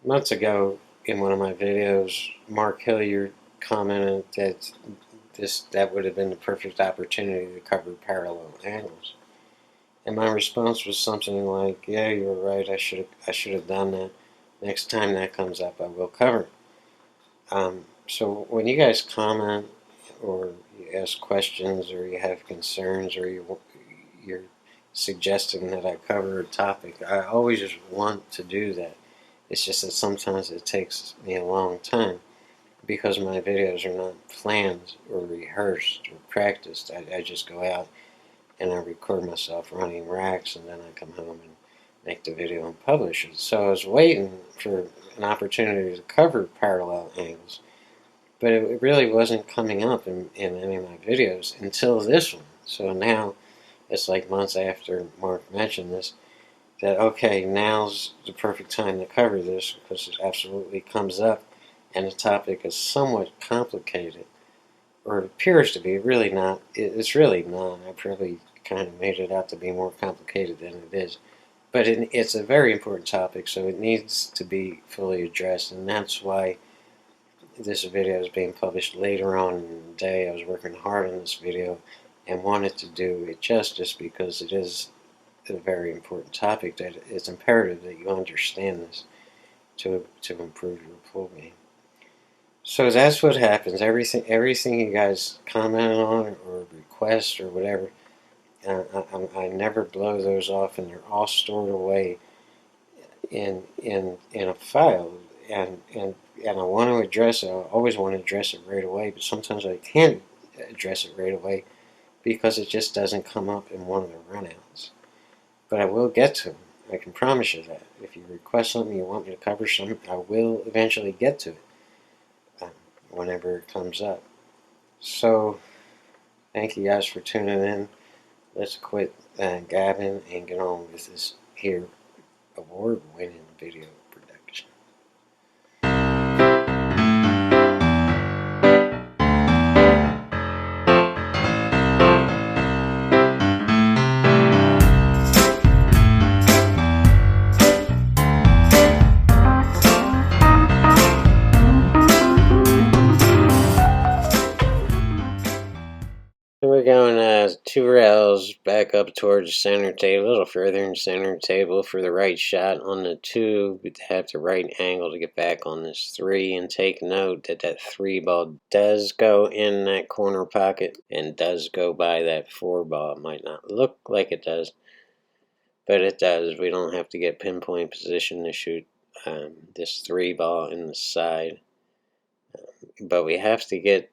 Months ago, in one of my videos, Mark Hilliard commented that that would have been the perfect opportunity to cover parallel angles. And my response was something like, "Yeah, you're right. I should have done that. Next time that comes up, I will cover it." So when you guys comment or you ask questions or you have concerns or you're suggesting that I cover a topic, I always just want to do that. It's just that sometimes it takes me a long time because my videos are not planned or rehearsed or practiced. I just go out and I record myself running racks, and then I come home and make the video and publish it. So I was waiting for an opportunity to cover parallel angles, but it really wasn't coming up in any of my videos until this one. So now it's like months after Mark mentioned this that, okay, now's the perfect time to cover this because it absolutely comes up and the topic is somewhat complicated, or it appears to be. Really not. It's really not. I probably kind of made it out to be more complicated than it is. But it's a very important topic, so it needs to be fully addressed, and that's why this video is being published later on in the day. I was working hard on this video and wanted to do it justice because it is a very important topic that it's imperative that you understand this to improve your pool game. So that's what happens. Everything you guys comment on or request or whatever, I never blow those off, and they're all stored away in a file. And I want to address it. I always want to address it right away, but sometimes I can't address it right away because it just doesn't come up in one of the runouts. But I will get to them. I can promise you that. If you request something, you want me to cover something, I will eventually get to it whenever it comes up. So, thank you guys for tuning in. Let's quit gabbing and get on with this here award-winning video production. We're going 2 rails back up towards the center table, a little further in the center table for the right shot on the 2. We have the right angle to get back on this 3, and take note that that 3 ball does go in that corner pocket and does go by that 4 ball. It might not look like it does, but it does. We don't have to get pinpoint position to shoot this 3 ball in the side, but we have to get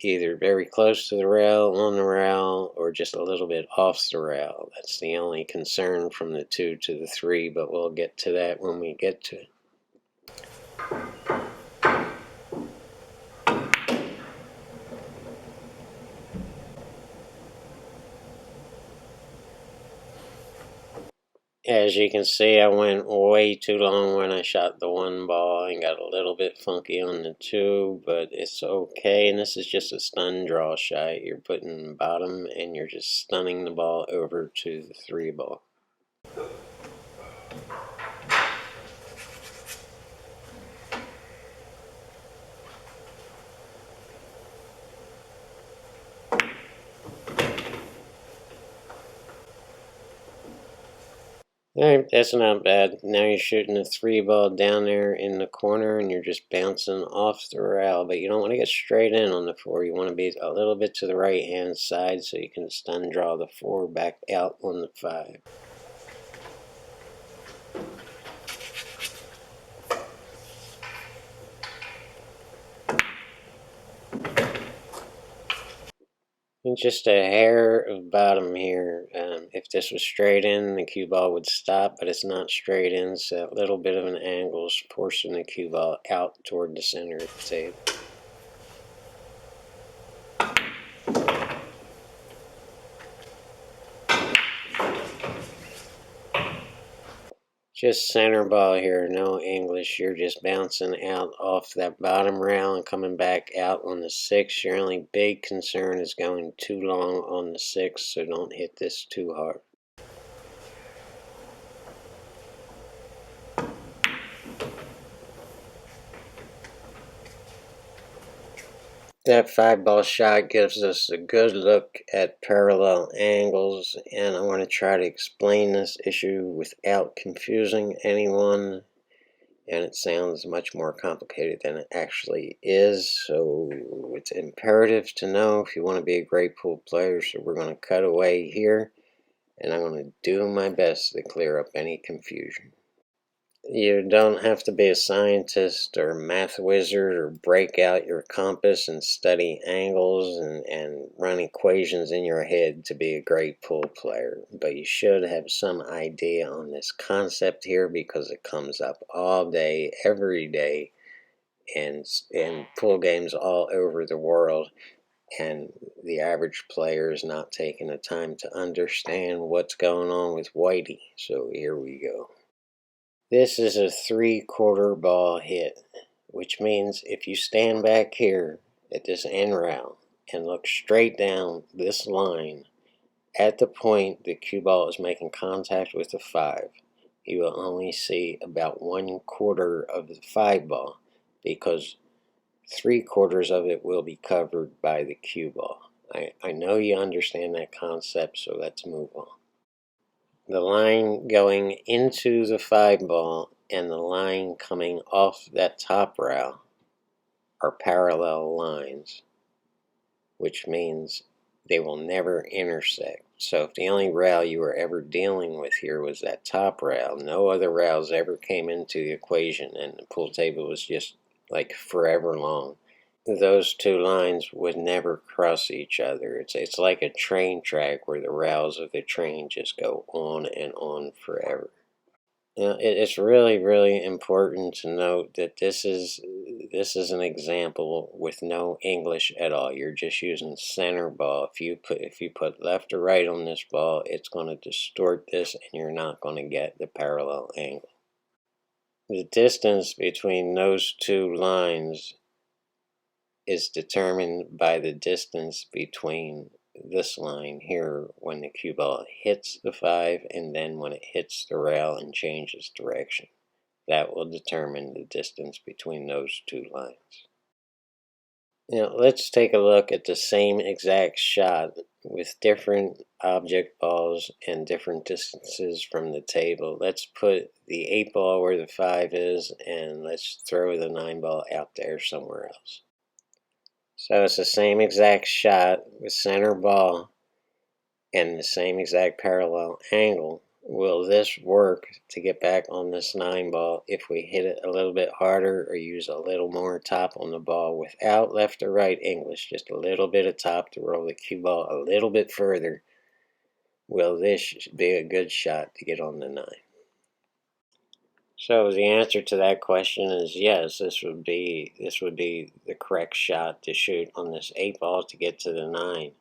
either very close to the rail, on the rail, or just a little bit off the rail. That's the only concern from the 2 to the 3, but we'll get to that when we get to it. As you can see, I went way too long when I shot the 1 ball and got a little bit funky on the 2, but it's okay. And this is just a stun draw shot. You're putting bottom and you're just stunning the ball over to the 3 ball. Alright, that's not bad. Now you're shooting a 3 ball down there in the corner and you're just bouncing off the rail, but you don't want to get straight in on the 4. You want to be a little bit to the right hand side so you can stun draw the 4 back out on the 5. And just a hair of bottom here. If this was straight in, the cue ball would stop, but it's not straight in, so a little bit of an angle is forcing the cue ball out toward the center of the table. Just center ball here, no English. You're just bouncing out off that bottom rail and coming back out on the 6. Your only big concern is going too long on the 6, so don't hit this too hard. That 5-ball shot gives us a good look at parallel angles, and I want to try to explain this issue without confusing anyone, and it sounds much more complicated than it actually is, so it's imperative to know if you want to be a great pool player. So we're going to cut away here, and I'm going to do my best to clear up any confusion. You don't have to be a scientist or math wizard or break out your compass and study angles and run equations in your head to be a great pool player. But you should have some idea on this concept here, because it comes up all day, every day, in pool games all over the world. And the average player is not taking the time to understand what's going on with Whitey. So here we go. This is a 3/4 ball hit, which means if you stand back here at this end rail and look straight down this line at the point the cue ball is making contact with the 5, you will only see about 1/4 of the 5 ball, because 3/4 of it will be covered by the cue ball. I know you understand that concept, so let's move on. The line going into the 5 ball and the line coming off that top rail are parallel lines, which means they will never intersect. So if the only rail you were ever dealing with here was that top rail, no other rails ever came into the equation, and the pool table was just like forever long, those two lines would never cross each other. It's like a train track where the rails of the train just go on and on forever. Now, it's really, really important to note that this is an example with no English at all. You're just using center ball. If you put left or right on this ball, it's going to distort this, and you're not going to get the parallel angle. The distance between those two lines is determined by the distance between this line here when the cue ball hits the 5 and then when it hits the rail and changes direction. That will determine the distance between those two lines. Now let's take a look at the same exact shot with different object balls and different distances from the table. Let's put the 8 ball where the 5 is, and let's throw the 9 ball out there somewhere else. So it's the same exact shot with center ball and the same exact parallel angle. Will this work to get back on this 9 ball if we hit it a little bit harder or use a little more top on the ball without left or right English, just a little bit of top to roll the cue ball a little bit further? Will this be a good shot to get on the 9? So the answer to that question is yes. This would be the correct shot to shoot on this 8 ball to get to the 9.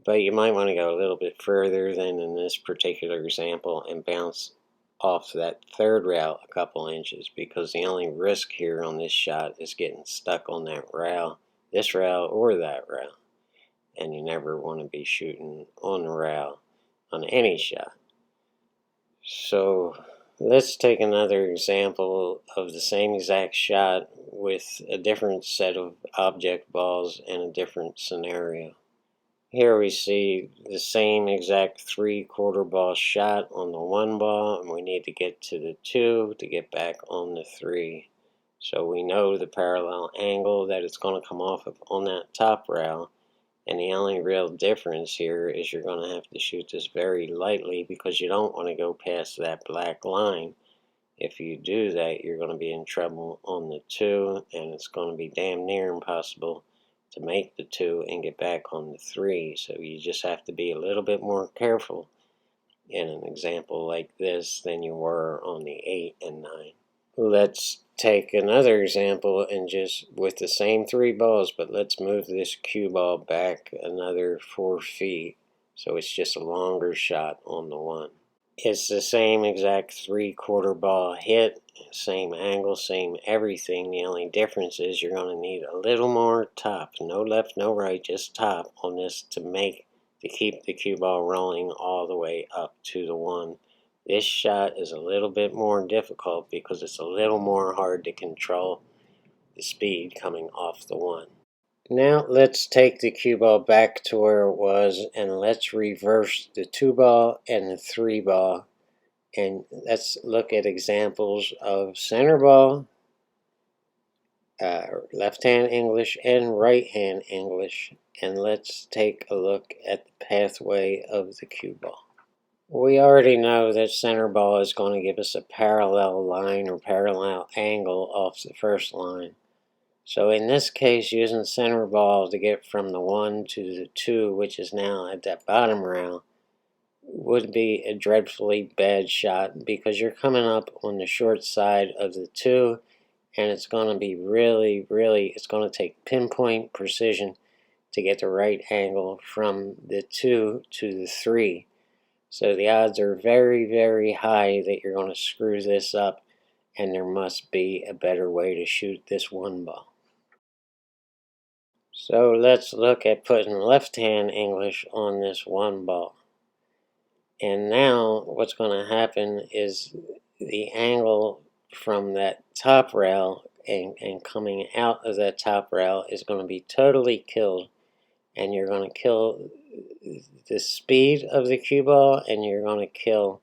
But you might want to go a little bit further than in this particular example and bounce off that 3rd rail a couple inches, because the only risk here on this shot is getting stuck on that rail, this rail or that rail, and you never want to be shooting on the rail on any shot. So let's take another example of the same exact shot with a different set of object balls and a different scenario. Here we see the same exact 3/4 ball shot on the 1 ball, and we need to get to the 2 to get back on the 3. So we know the parallel angle that it's going to come off of on that top rail, and the only real difference here is you're going to have to shoot this very lightly, because you don't want to go past that black line. If you do that, you're going to be in trouble on the 2, and it's going to be damn near impossible to make the 2 and get back on the 3. So you just have to be a little bit more careful in an example like this than you were on the 8 and 9. Let's take another example, and just with the same 3 balls, but let's move this cue ball back another 4 feet, so it's just a longer shot on the 1. It's the same exact 3/4 ball hit, same angle, same everything. The only difference is you're going to need a little more top, no left, no right, just top on this to keep the cue ball rolling all the way up to the 1. This shot is a little bit more difficult because it's a little more hard to control the speed coming off the 1. Now let's take the cue ball back to where it was, and let's reverse the 2 ball and the 3 ball, and let's look at examples of center ball, left hand English, and right hand English, and let's take a look at the pathway of the cue ball. We already know that center ball is going to give us a parallel line or parallel angle off the first line. So in this case, using center ball to get from the 1 to the 2, which is now at that bottom rail, would be a dreadfully bad shot because you're coming up on the short side of the 2, and it's going to be really, it's going to take pinpoint precision to get the right angle from the 2 to the 3. So the odds are very, very high that you're going to screw this up, and there must be a better way to shoot this 1 ball. So let's look at putting left hand English on this 1 ball. And now what's going to happen is the angle from that top rail and coming out of that top rail is going to be totally killed. And you're going to kill the speed of the cue ball, and you're going to kill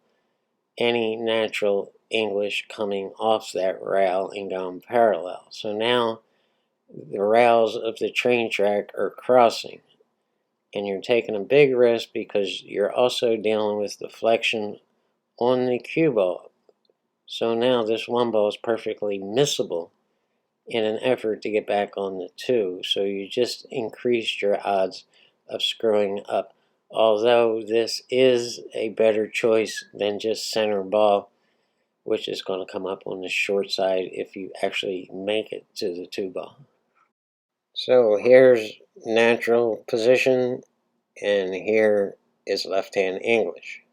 any natural English coming off that rail and going parallel. So now the rails of the train track are crossing, and you're taking a big risk because you're also dealing with deflection on the cue ball. So now this 1 ball is perfectly missable in an effort to get back on the 2. So you just increased your odds of screwing up. Although this is a better choice than just center ball, which is going to come up on the short side if you actually make it to the 2 ball. So here's natural position, and here is left hand English.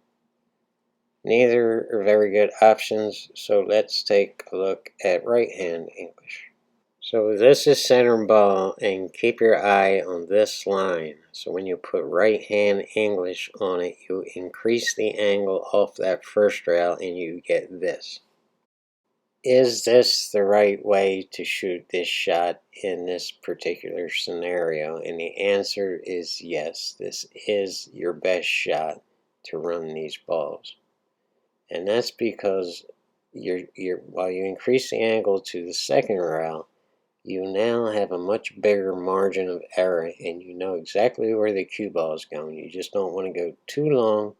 Neither are very good options, so let's take a look at right hand English. So this is center ball, and keep your eye on this line. So when you put right hand English on it, you increase the angle off that first rail and you get this. Is this the right way to shoot this shot in this particular scenario? And the answer is yes. This is your best shot to run these balls. And that's because while you increase the angle to the second rail, you now have a much bigger margin of error, and you know exactly where the cue ball is going. You just don't want to go too long,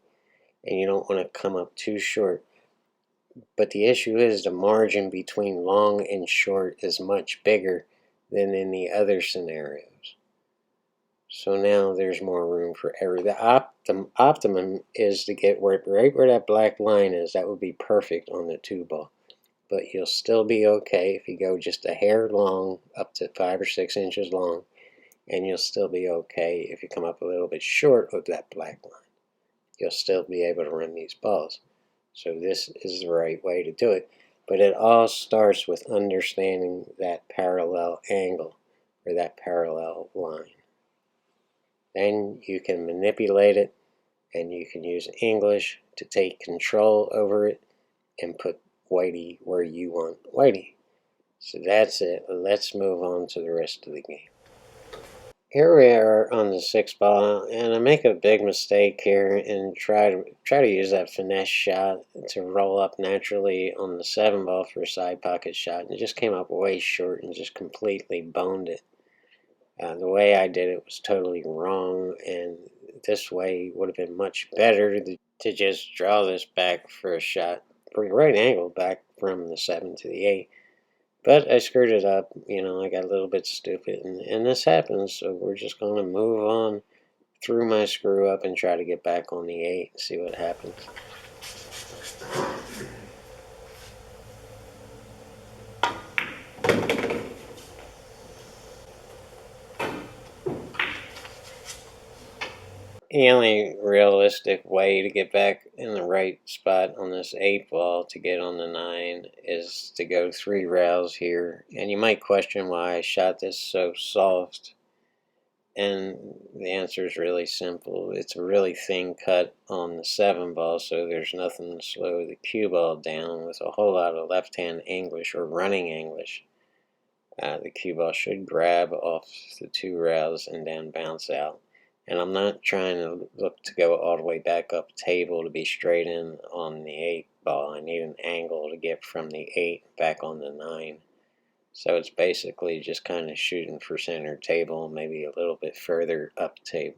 and you don't want to come up too short. But the issue is the margin between long and short is much bigger than in the other scenarios. So now there's more room for error. The optimum is to get right where that black line is. That would be perfect on the 2 ball. But you'll still be okay if you go just a hair long, up to 5 or 6 inches long, and you'll still be okay if you come up a little bit short of that black line. You'll still be able to run these balls. So this is the right way to do it. But it all starts with understanding that parallel angle, or that parallel line. Then you can manipulate it, and you can use English to take control over it and put whitey where you want whitey. So that's it. Let's move on to the rest of the game. Here we are on the 6 ball, and I make a big mistake here and try to use that finesse shot to roll up naturally on the 7 ball for a side pocket shot, and it just came up way short and just completely boned it. The way I did it was totally wrong, and this way would have been much better to just draw this back for a shot, bring right angle back from the 7 to the 8. But I screwed it up, I got a little bit stupid, and this happens, so we're just going to move on through my screw up and try to get back on the 8 and see what happens. The only realistic way to get back in the right spot on this 8 ball to get on the 9 is to go 3 rails here. And you might question why I shot this so soft. And the answer is really simple. It's a really thin cut on the 7 ball, so there's nothing to slow the cue ball down with a whole lot of left-hand English or running English. The cue ball should grab off the 2 rails and then bounce out. And I'm not trying to look to go all the way back up table to be straight in on the 8 ball. I need an angle to get from the 8 back on the 9. So it's basically just kind of shooting for center table, maybe a little bit further up table.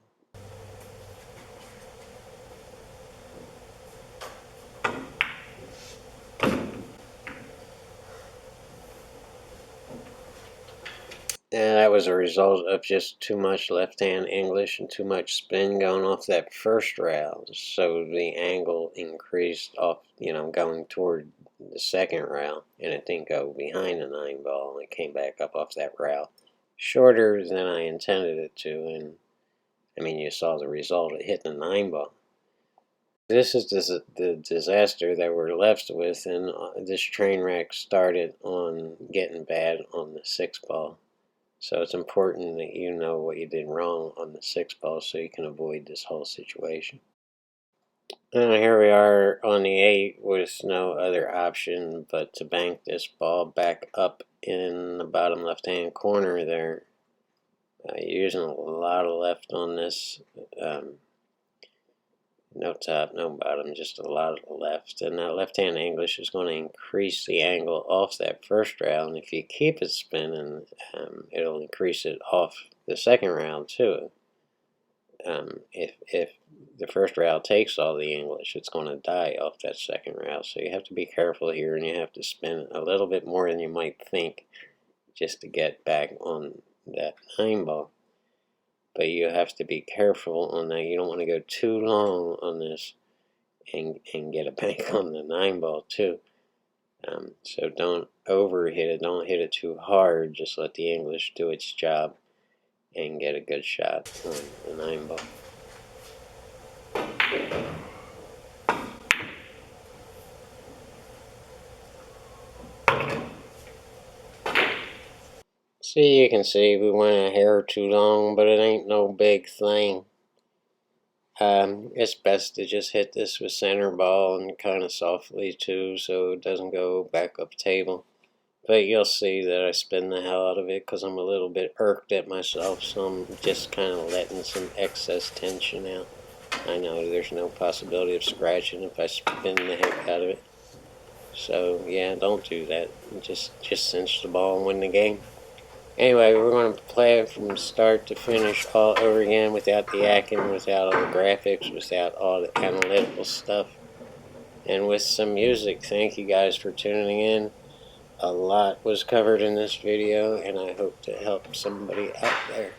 And that was a result of just too much left-hand English and too much spin going off that first rail. So the angle increased off, going toward the second rail, and it didn't go behind the 9 ball. It came back up off that rail shorter than I intended it to, and I mean, you saw the result. It hit the 9 ball. This is the disaster that we're left with, and this train wreck started on getting bad on the 6 ball. So it's important that you know what you did wrong on the 6 ball so you can avoid this whole situation. And here we are on the 8 with no other option but to bank this ball back up in the bottom left-hand corner there. Using a lot of left on this. No top, no bottom, just a lot of left. And that left-hand English is going to increase the angle off that first round. If you keep it spinning, it'll increase it off the second round too. If the first round takes all the English, it's going to die off that second round. So you have to be careful here, and you have to spin a little bit more than you might think just to get back on that 9 ball. But you have to be careful on that. You don't want to go too long on this and get a bank on the 9 ball too. So don't overhit it. Don't hit it too hard. Just let the English do its job and get a good shot on the 9 ball. See, you can see we went a hair too long, but it ain't no big thing. It's best to just hit this with center ball and kind of softly too, so it doesn't go back up table. But you'll see that I spin the hell out of it because I'm a little bit irked at myself, so I'm just kind of letting some excess tension out. I know there's no possibility of scratching if I spin the heck out of it. So yeah, don't do that. Just cinch the ball and win the game. Anyway, we're going to play it from start to finish all over again without the acting, without all the graphics, without all the analytical stuff, and with some music. Thank you guys for tuning in. A lot was covered in this video, and I hope to help somebody out there.